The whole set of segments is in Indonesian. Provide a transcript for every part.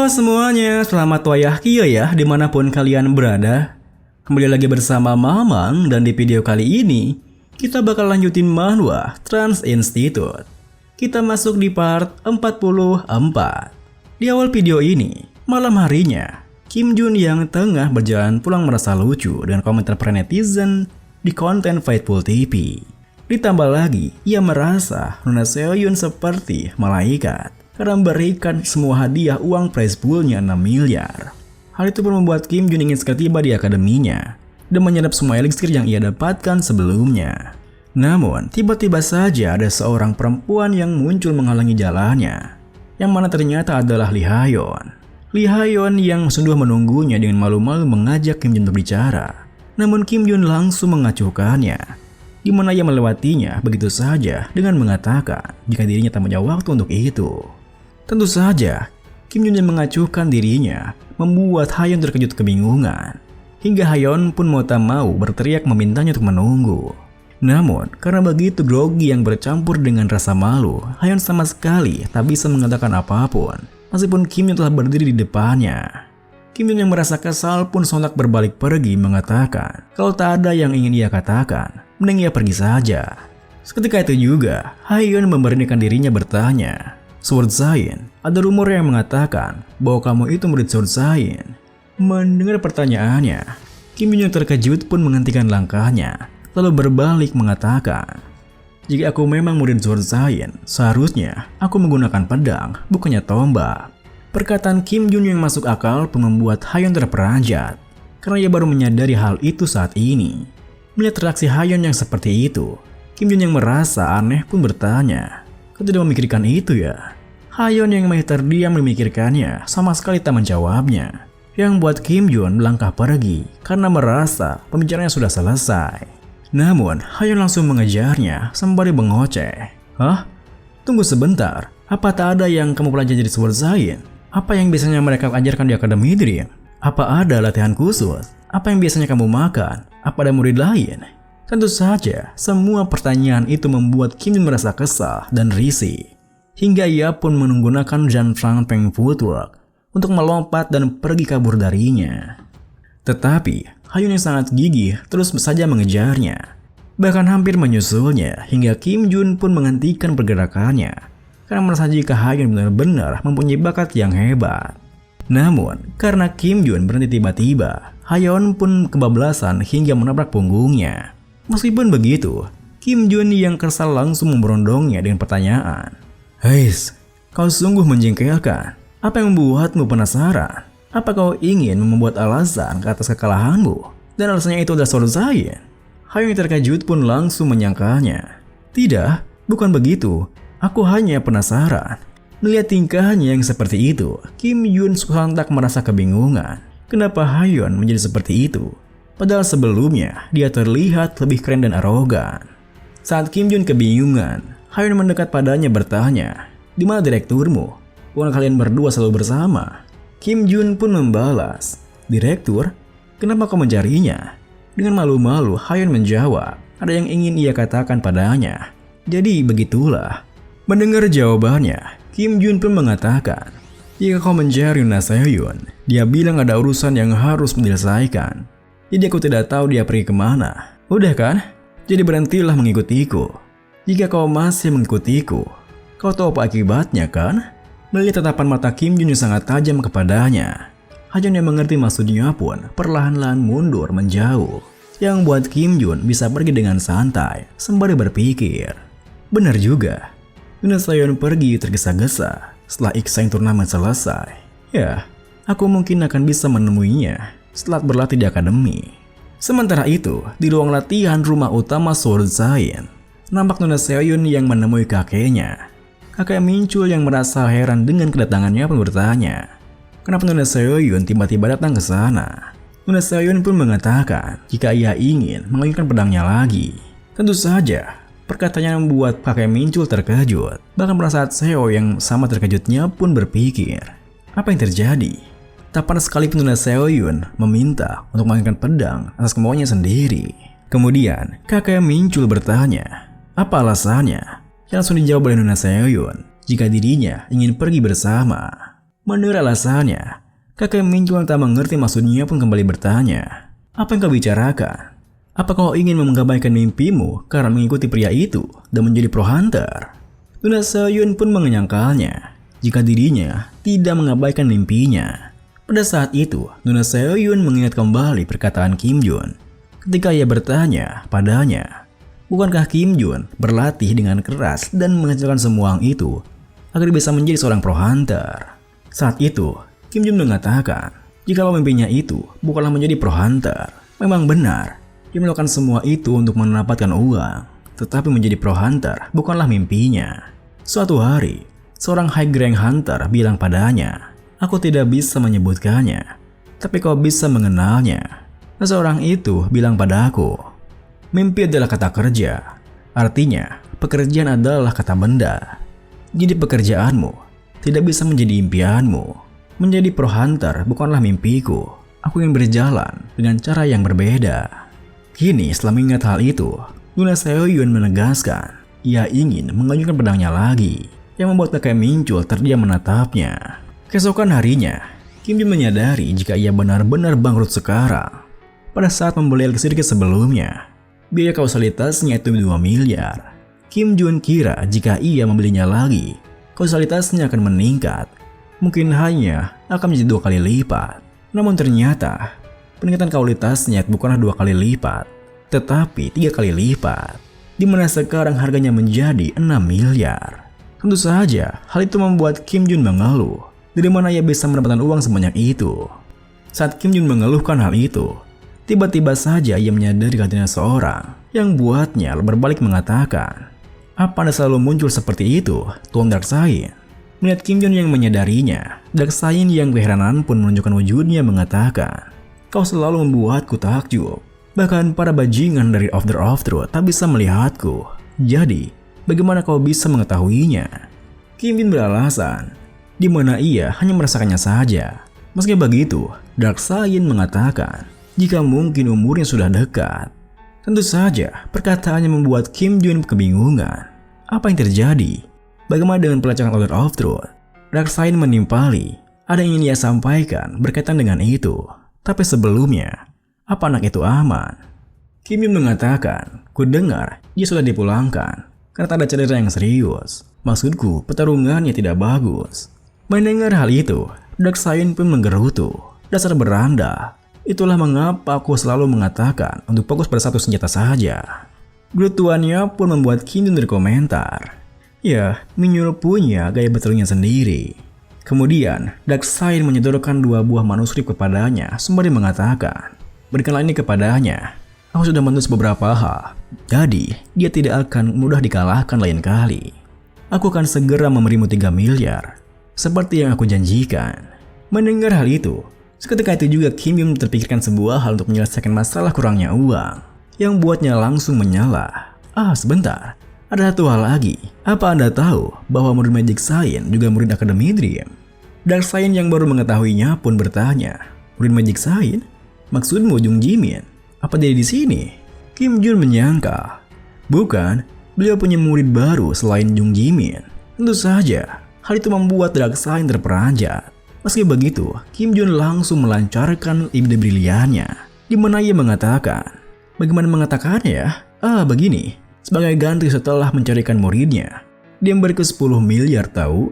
Halo semuanya, selamat wayah kia ya dimanapun kalian berada. Kembali lagi bersama Mamang dan di video kali ini kita bakal lanjutin manhwa Trans Institute. Kita masuk di part 44. Di awal video ini, malam harinya Kim Jun yang tengah berjalan pulang merasa lucu dengan komentar para netizen di konten Fightful TV. Ditambah lagi, ia merasa Nuna Seohyun seperti malaikat karena memberikan semua hadiah uang prize poolnya 6 miliar. Hal itu pun membuat Kim Jun ingin segera tiba di akademinya dan menyadap semua eliksir yang ia dapatkan sebelumnya. Namun, tiba-tiba saja ada seorang perempuan yang muncul menghalangi jalannya, yang mana ternyata adalah Lee Ha-yeon. Lee Ha-yeon yang sungguh menunggunya dengan malu-malu mengajak Kim Jun berbicara. Namun Kim Jun langsung mengacuhkannya, di mana ia melewatinya begitu saja dengan mengatakan jika dirinya tak punya waktu untuk itu. Tentu saja, Kim Jun yang mengacuhkan dirinya membuat Ha-yeon terkejut kebingungan. Hingga Ha-yeon pun mau tak mau berteriak memintanya untuk menunggu. Namun, karena begitu grogi yang bercampur dengan rasa malu, Ha-yeon sama sekali tak bisa mengatakan apapun, meskipun Kim Jun telah berdiri di depannya. Kim Jun yang merasa kesal pun sontak berbalik pergi mengatakan kalau tak ada yang ingin ia katakan, mending ia pergi saja. Seketika itu juga, Ha-yeon memberanikan dirinya bertanya, Sword Zain, ada rumor yang mengatakan bahwa kamu itu murid Sword Zain. Mendengar pertanyaannya, Kim Jun yang terkejut pun menghentikan langkahnya, lalu berbalik mengatakan, jika aku memang murid Sword Zain, seharusnya aku menggunakan pedang, bukannya tombak. Perkataan Kim Jun yang masuk akal pun membuat Ha-yeon terperanjat, karena ia baru menyadari hal itu saat ini. Melihat reaksi Ha-yeon yang seperti itu, Kim Jun yang merasa aneh pun bertanya, kau tidak memikirkan itu ya? Ha-yeon yang masih terdiam memikirkannya sama sekali tak menjawabnya, yang buat Kim Jun melangkah pergi karena merasa pembicaraannya sudah selesai. Namun Ha-yeon langsung mengejarnya sembari mengoceh. Hah? Tunggu sebentar, apa tak ada yang kamu pelajari di Sword Zain? Apa yang biasanya mereka ajarkan di Akademi Dream? Apa ada latihan khusus? Apa yang biasanya kamu makan? Apa ada murid lain? Tentu saja, semua pertanyaan itu membuat Kim Jun merasa kesal dan risih. Hingga ia pun menggunakan Janfang Peng Footwork untuk melompat dan pergi kabur darinya. Tetapi, Ha-yeon yang sangat gigih terus saja mengejarnya. Bahkan hampir menyusulnya hingga Kim Jun pun menghentikan pergerakannya karena merasa jika Ha-yeon benar-benar mempunyai bakat yang hebat. Namun, karena Kim Jun berhenti tiba-tiba, Ha-yeon pun kebablasan hingga menabrak punggungnya. Meskipun begitu, Kim Jun yang kesal langsung memberondongnya dengan pertanyaan. Heis, kau sungguh menjengkelkan. Apa yang membuatmu penasaran? Apa kau ingin membuat alasan ke atas kekalahanmu? Dan alasannya itu adalah Sword Zain? Ha-yeon yang terkejut pun langsung menyangkalnya. Tidak, bukan begitu. Aku hanya penasaran. Melihat tingkahnya yang seperti itu, Kim Jun sontak merasa kebingungan. Kenapa Ha-yeon menjadi seperti itu? Padahal sebelumnya dia terlihat lebih keren dan arogan. Saat Kim Jun kebingungan, Ha-yeon mendekat padanya bertanya, di mana direkturmu? Bukan kalian berdua selalu bersama? Kim Jun pun membalas, direktur? Kenapa kau mencarinya? Dengan malu-malu Ha-yeon menjawab, ada yang ingin ia katakan padanya. Jadi begitulah. Mendengar jawabannya, Kim Jun pun mengatakan, jika kau mencari Nuna Seohyun, dia bilang ada urusan yang harus diselesaikan. Jadi aku tidak tahu dia pergi kemana. Udah kan? Jadi berhentilah mengikutiku. Jika kau masih mengikutiku, kau tahu apa akibatnya kan? Melihat tatapan mata Kim Jun yang sangat tajam kepadanya, Ha-yeon yang mengerti maksudnya pun perlahan-lahan mundur menjauh, yang buat Kim Jun bisa pergi dengan santai sembari berpikir. Benar juga, Nuna Seohyun pergi tergesa-gesa setelah Exang turnamen selesai. Ya, aku mungkin akan bisa menemuinya setelah berlatih di akademi. Sementara itu, di ruang latihan rumah utama Sword Zain, nampak Nuna Seohyun yang menemui kakeknya. Kakek Minchul yang merasa heran dengan kedatangannya pun bertanya, kenapa Nuna Seohyun tiba-tiba datang ke sana? Nuna Seohyun pun mengatakan jika ia ingin mengajukan pedangnya lagi. Tentu saja, perkataannya membuat kakek Minchul terkejut. Bahkan saat Seo yang sama terkejutnya pun berpikir, apa yang terjadi? Tak pernah sekalipun Nuna Seohyun meminta untuk mengajukan pedang atas kemauannya sendiri. Kemudian, kakek Minchul bertanya, apa alasannya? Yang langsung dijawab oleh Nuna Seohyun jika dirinya ingin pergi bersama. Mendengar alasannya, kakek Minjul yang tak mengerti maksudnya pun kembali bertanya, "Apa yang kau bicarakan? Apa kau ingin mengabaikan mimpimu karena mengikuti pria itu dan menjadi pro hunter?" Nuna Seyun pun menyangkalnya jika dirinya tidak mengabaikan mimpinya. Pada saat itu, Nuna Seyun mengingat kembali perkataan Kim Jun ketika ia bertanya padanya, bukankah Kim Jun berlatih dengan keras dan menghasilkan semua itu agar bisa menjadi seorang pro hunter? Saat itu, Kim Jun mengatakan, jikalau mimpinya itu bukanlah menjadi pro hunter, memang benar, dia melakukan semua itu untuk mendapatkan uang, tetapi menjadi pro hunter bukanlah mimpinya. Suatu hari, seorang high rank hunter bilang padanya, "Aku tidak bisa menyebutkannya, tapi kau bisa mengenalnya." Dan seorang itu bilang padaku, "Mimpi adalah kata kerja, artinya pekerjaan adalah kata benda. Jadi pekerjaanmu tidak bisa menjadi impianmu. Menjadi pro hunter bukanlah mimpiku. Aku ingin berjalan dengan cara yang berbeda." Kini setelah mengingat hal itu, Nuna Seyun menegaskan ia ingin mengajukan pedangnya lagi, yang membuat kakek Minjul terdiam menatapnya. Keesokan harinya, Kim Jun menyadari jika ia benar-benar bangkrut sekarang. Pada saat membeli sedikit sebelumnya, biaya kausalitasnya itu 2 miliar. Kim Jun kira jika ia membelinya lagi, kausalitasnya akan meningkat. Mungkin hanya akan menjadi 2 kali lipat. Namun ternyata, peningkatan kualitasnya bukanlah 2 kali lipat, tetapi 3 kali lipat, di mana sekarang harganya menjadi 6 miliar. Tentu saja, hal itu membuat Kim Jun mengeluh, dari mana ia bisa mendapatkan uang sebanyak itu. Saat Kim Jun mengeluhkan hal itu, tiba-tiba saja ia menyadari kehadiran seorang yang buatnya berbalik mengatakan, "Apa Anda selalu muncul seperti itu, Tuan Darkseid?" Melihat Kim Jun yang menyadarinya, Darkseid yang keheranan pun menunjukkan wujudnya mengatakan, "Kau selalu membuatku takjub. Bahkan para bajingan dari Order of Truth tak bisa melihatku. Jadi, bagaimana kau bisa mengetahuinya?" Kim Jun beralasan, di mana ia hanya merasakannya saja. Meski begitu, Darkseid mengatakan, jika mungkin umurnya sudah dekat. Tentu saja, perkataannya membuat Kim Jun kebingungan. Apa yang terjadi? Bagaimana dengan pelacakan Order of Truth? Darkseid menimpali, ada yang ingin ia sampaikan berkaitan dengan itu. Tapi sebelumnya, apa anak itu aman? Kim Jun mengatakan, "Ku dengar dia sudah dipulangkan karena tak ada cedera yang serius. Maksudku, pertarungannya tidak bagus." Mendengar hal itu, Darkseid pun menggerutu. "Dasar beranda. Itulah mengapa aku selalu mengatakan untuk fokus pada satu senjata saja." Gerutuannya pun membuat Kim Jun berkomentar, "Ya, Minjul punya gaya bertarungnya sendiri." Kemudian, Darkseid menyodorkan 2 buah manuskrip kepadanya sembari mengatakan, "Berikanlah ini kepadanya. Aku sudah menulis beberapa hal, jadi dia tidak akan mudah dikalahkan lain kali. Aku akan segera memberimu 3 miliar, seperti yang aku janjikan." Mendengar hal itu, seketika itu juga Kim Jun terpikirkan sebuah hal untuk menyelesaikan masalah kurangnya uang, yang buatnya langsung menyala. Sebentar. Ada satu hal lagi. Apa Anda tahu bahwa murid Magic Science juga murid Akademi Dream? Darkseid yang baru mengetahuinya pun bertanya, "Murid Magic Science? Maksudmu Jung Jimin? Apa dia di sini?" Kim Jun menyangka, bukan, beliau punya murid baru selain Jung Jimin. Tentu saja, hal itu membuat Darkseid terperanjat. Meski begitu, Kim Jun langsung melancarkan ide briliannya, di mana ia mengatakan, "Bagaimana mengatakannya? Begini. Sebagai ganti setelah mencarikan muridnya, dia memberiku 10 miliar tahu.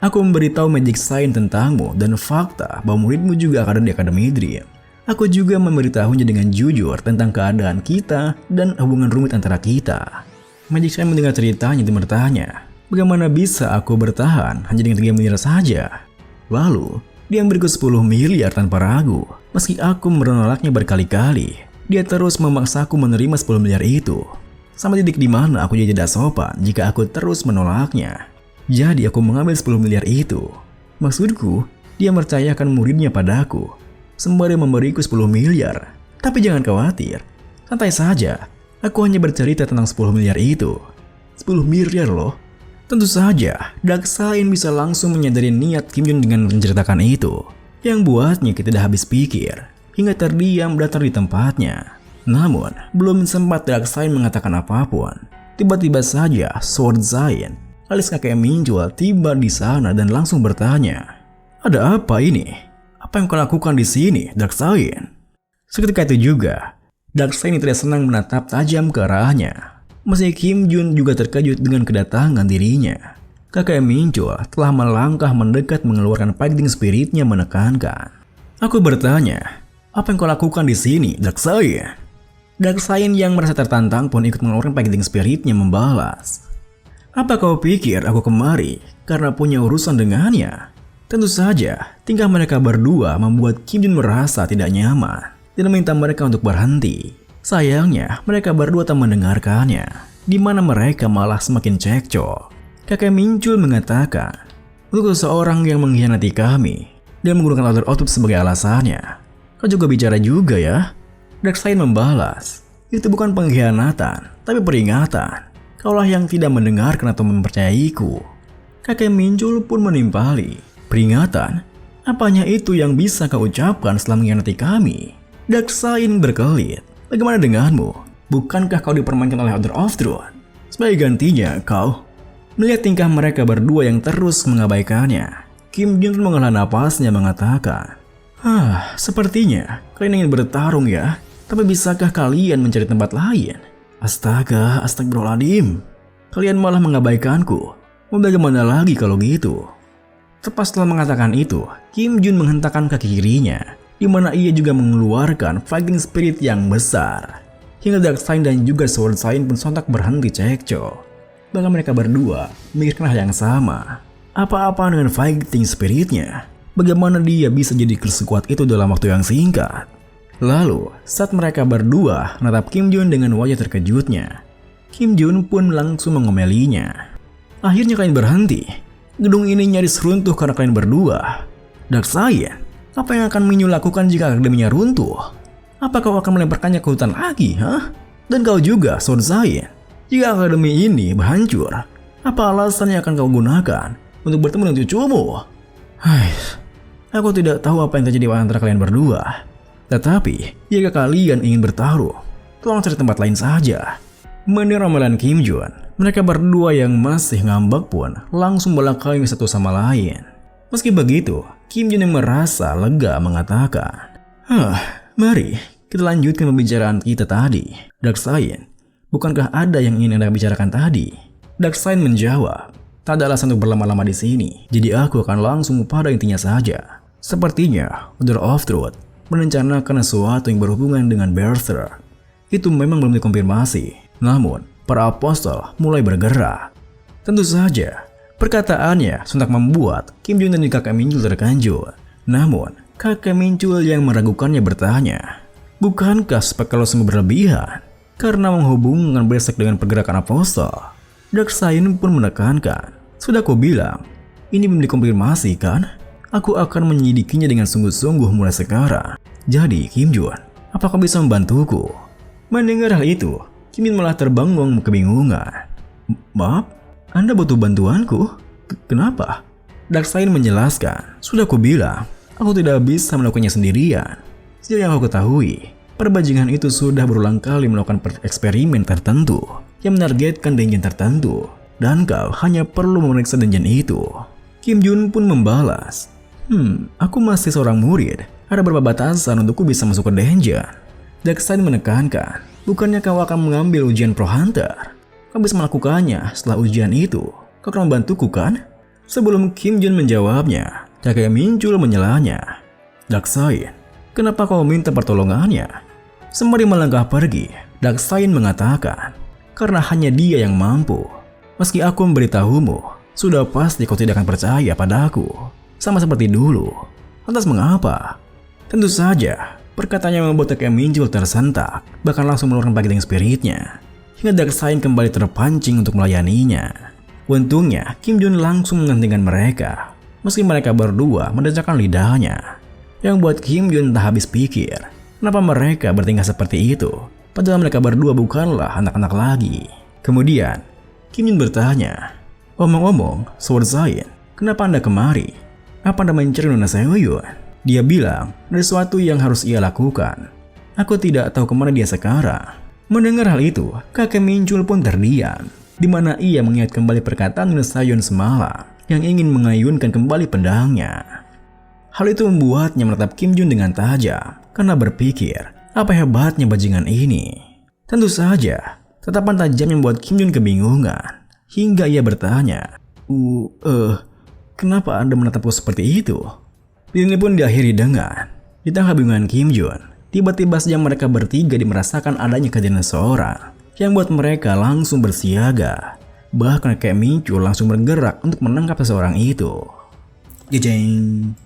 Aku memberitahu Magic Science tentangmu dan fakta bahwa muridmu juga ada di Akademi Dream. Aku juga memberitahunya dengan jujur tentang keadaan kita dan hubungan rumit antara kita." Magic Science mendengar ceritanya dan bertanya, "Bagaimana bisa aku bertahan hanya dengan 3 miliar saja?" Lalu, dia memberiku 10 miliar tanpa ragu. Meski aku menolaknya berkali-kali, dia terus memaksaku menerima 10 miliar itu. Sampai titik di mana aku jadi tidak sopan jika aku terus menolaknya. Jadi aku mengambil 10 miliar itu. Maksudku, dia percayakan muridnya padaku, sembari memberiku 10 miliar. Tapi jangan khawatir, santai saja. Aku hanya bercerita tentang 10 miliar itu. 10 miliar loh. Tentu saja, Darkseid bisa langsung menyadari niat Kim Jun dengan menceritakan itu, yang buatnya tidak habis pikir, hingga terdiam datar di tempatnya. Namun, belum sempat Darkseid mengatakan apapun, tiba-tiba saja Sword Giant, alias kakek Minjul, tiba di sana dan langsung bertanya, Ada apa ini? Apa yang kau lakukan di sini, Darkseid? Seketika itu juga, Darkseid tidak senang menatap tajam ke arahnya. Meski Kim Jun juga terkejut dengan kedatangan dirinya. Kakek Minchul telah melangkah mendekat mengeluarkan fighting spiritnya menekankan. Aku bertanya, apa yang kau lakukan di sini, Darkseid? Darkseid yang merasa tertantang pun ikut mengeluarkan fighting spiritnya membalas. Apa kau pikir aku kemari karena punya urusan dengannya? Tentu saja, tingkah mereka berdua membuat Kim Jun merasa tidak nyaman dan meminta mereka untuk berhenti. Sayangnya, mereka berdua tak mendengarkannya, di mana mereka malah semakin cekcok. Kakek Minchul mengatakan, untuk seseorang yang mengkhianati kami dan menggunakan Order of Truth sebagai alasannya, kau juga bicara juga ya? Darkseid membalas, itu bukan pengkhianatan, tapi peringatan. Kaulah yang tidak mendengarkan atau mempercayaiku. Kakek Minchul pun menimpali, peringatan? Apanya itu yang bisa kau ucapkan setelah mengkhianati kami? Darkseid berkelit. Bagaimana denganmu? Bukankah kau dipermainkan oleh Order of Truth? Sebagai gantinya, kau... Melihat tingkah mereka berdua yang terus mengabaikannya, Kim Jun menghela napasnya mengatakan, sepertinya kalian ingin bertarung ya? Tapi bisakah kalian mencari tempat lain? Astaga, astagfirullahaladzim. Kalian malah mengabaikanku. Mau bagaimana lagi kalau gitu? Tepat setelah mengatakan itu, Kim Jun menghentakkan kaki kirinya, di mana ia juga mengeluarkan fighting spirit yang besar. Hingga Darkseid dan juga Swordseid pun sontak berhenti cekcok. Bahkan mereka berdua memikirkan hal yang sama. Apa-apa dengan fighting spiritnya? Bagaimana dia bisa jadi sekuat itu dalam waktu yang singkat? Lalu, saat mereka berdua menatap Kim Jun dengan wajah terkejutnya, Kim Jun pun langsung mengomelinya. Akhirnya kalian berhenti. Gedung ini nyaris runtuh karena kalian berdua. Darkseid, apa yang akan Minyu lakukan jika akademinya runtuh? Apa kau akan melemparkannya ke hutan lagi, Dan kau juga, Swordseid. Jika akademi ini berhancur, apa alasan yang akan kau gunakan untuk bertemu dengan cucumu? Aku tidak tahu apa yang terjadi antara kalian berdua. Tetapi, jika kalian ingin bertaruh, tolong cari tempat lain saja. Mendengar omelan Kim Jun, mereka berdua yang masih ngambek pun langsung berkelahi satu sama lain. Meski begitu, Kim Jun yang merasa lega mengatakan, mari kita lanjutkan pembicaraan kita tadi, Darkseid. Bukankah ada yang ingin Anda bicarakan tadi? Darkseid menjawab, tak ada alasan untuk berlama-lama di sini, jadi aku akan langsung pada intinya saja. Sepertinya, Order of Truth merencanakan sesuatu yang berhubungan dengan Berserker. Itu memang belum dikonfirmasi, namun para apostol mulai bergerak. Tentu saja, perkataannya sontak membuat Kim Jun dan kakek Minchul terkejut. Namun, kakek Minchul yang meragukannya bertanya, bukankah spektakel sungguh berlebihan? Karena menghubungkan Berserker dengan pergerakan apostol. Darkseid pun menekankan, sudah aku bilang, ini belum dikonfirmasi kan? Aku akan menyelidikinya dengan sungguh-sungguh mulai sekarang. Jadi Kim Jun, apakah bisa membantuku? Mendengar hal itu, Kim Jun malah terbangun kebingungan. Maaf, Anda butuh bantuanku? Kenapa? Darkseid menjelaskan, sudah aku bilang, aku tidak bisa melakukannya sendirian. Sejauh yang aku ketahui, perbajingan itu sudah berulang kali melakukan eksperimen tertentu yang menargetkan dungeon tertentu, dan kau hanya perlu memeriksa dungeon itu. Kim Jun pun membalas, aku masih seorang murid, ada beberapa batasan untukku bisa masuk ke dungeon. Darkseid menekankan, bukannya kau akan mengambil ujian Pro Hunter? Kau bisa melakukannya setelah ujian itu, kau akan membantuku kan? Sebelum Kim Jun menjawabnya, kakek Minchul menyelanya, Darkseid, kenapa kau minta pertolongannya? Sembari melangkah pergi, Darkseid mengatakan, karena hanya dia yang mampu. Meski aku memberitahumu, sudah pasti kau tidak akan percaya padaku. Sama seperti dulu. Lantas mengapa? Tentu saja, perkataannya membuat kakek Minchul tersentak, bahkan langsung mengeluarkan fighting spiritnya. Hingga Darkseid kembali terpancing untuk melayaninya. Untungnya, Kim Jun langsung menghentikan mereka. Meski mereka berdua mendecakkan lidahnya. Yang buat Kim Jun tak habis pikir, kenapa mereka bertingkah seperti itu? Padahal mereka berdua bukanlah anak-anak lagi. Kemudian, Kim Jun bertanya, omong-omong, Swordseid, kenapa Anda kemari? Apa Anda mencari Nona Seoyun? Dia bilang, ada sesuatu yang harus ia lakukan. Aku tidak tahu kemana dia sekarang. Mendengar hal itu, kakek Minchul pun terdiam, di mana ia mengingat kembali perkataan Nona Seoyun semalam yang ingin mengayunkan kembali pedangnya. Hal itu membuatnya menatap Kim Jun dengan tajam karena berpikir, apa hebatnya bajingan ini? Tentu saja, tatapan tajam yang membuat Kim Jun kebingungan hingga ia bertanya, kenapa Anda menatapku seperti itu?" Ini pun diakhiri dengan, di tengah kebingungan Kim Jun, tiba-tiba saja mereka bertiga merasakan adanya kehadiran seseorang yang buat mereka langsung bersiaga. Bahkan kakek Micu langsung bergerak untuk menangkap seseorang itu. Jeng.